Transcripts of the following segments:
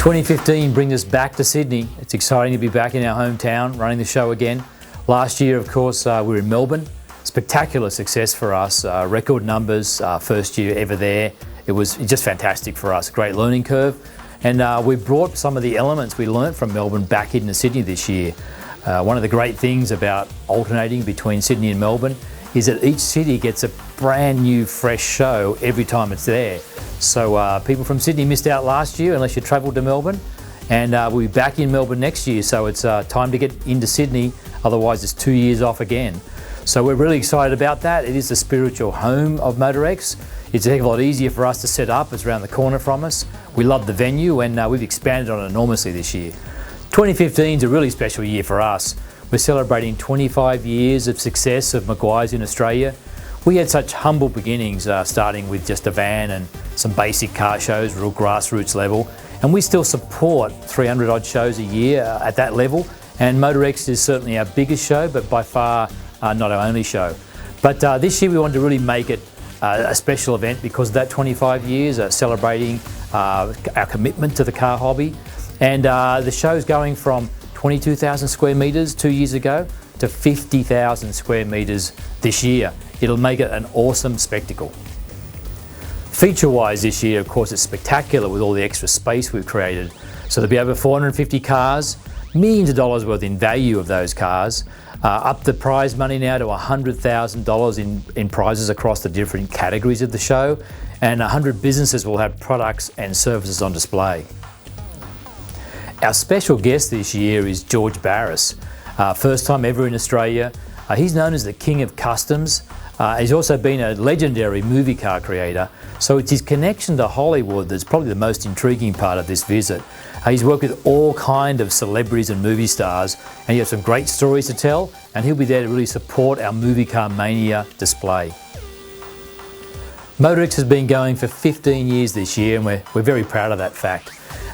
2015 brings us back to Sydney. It's exciting to be back in our hometown, running the show again. Last year, of course, we were in Melbourne. Spectacular success for us, record numbers, first year ever there. It was just fantastic for us, great learning curve. And we brought some of the elements we learnt from Melbourne back into Sydney this year. One of the great things about alternating between Sydney and Melbourne is that each city gets a brand new, fresh show every time it's there. So people from Sydney missed out last year unless you travelled to Melbourne, and we'll be back in Melbourne next year, so it's time to get into Sydney, otherwise it's 2 years off again. So we're really excited about that. It is the spiritual home of MotorEx. It's a heck of a lot easier for us to set up. It's around the corner from us. We love the venue, and we've expanded on it enormously this year. 2015 is a really special year for us. We're celebrating 25 years of success of Meguiar's in Australia. We had such humble beginnings, starting with just a van and some basic car shows, real grassroots level. And we still support 300 odd shows a year at that level. And MotorEx is certainly our biggest show, but by far not our only show. But this year we wanted to really make it a special event because of that 25 years, celebrating our commitment to the car hobby. And the show's going from 22,000 square metres 2 years ago to 50,000 square metres this year. It'll make it an awesome spectacle. Feature-wise this year, of course, it's spectacular with all the extra space we've created. So there'll be over 450 cars, millions of dollars worth in value of those cars, up the prize money now to $100,000 in prizes across the different categories of the show, and 100 businesses will have products and services on display. Our special guest this year is George Barris, first time ever in Australia. He's known as the King of Customs. He's also been a legendary movie car creator, so it's his connection to Hollywood that's probably the most intriguing part of this visit. He's worked with all kinds of celebrities and movie stars, and he has some great stories to tell, and he'll be there to really support our Movie Car Mania display. MotorEx has been going for 15 years this year, and we're very proud of that fact.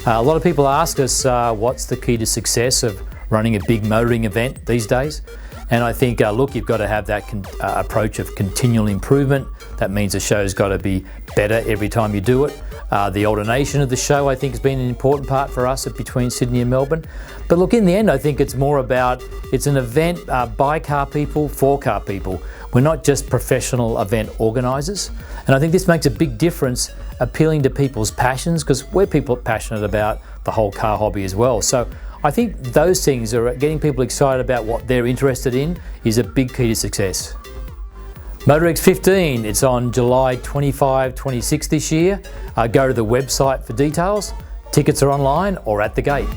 A lot of people ask us what's the key to success of running a big motoring event these days. And I think, look, you've got to have that approach of continual improvement. That means the show's got to be better every time you do it. The alternation of the show, I think, has been an important part for us between Sydney and Melbourne. But look, in the end, I think it's more about, it's an event by car people, for car people. We're not just professional event organisers. And I think this makes a big difference, appealing to people's passions, because we're people passionate about the whole car hobby as well. So I think those things are getting people excited about what they're interested in is a big key to success. MotorEx 15, it's on July 25, 26 this year. Go to the website for details. Tickets are online or at the gate.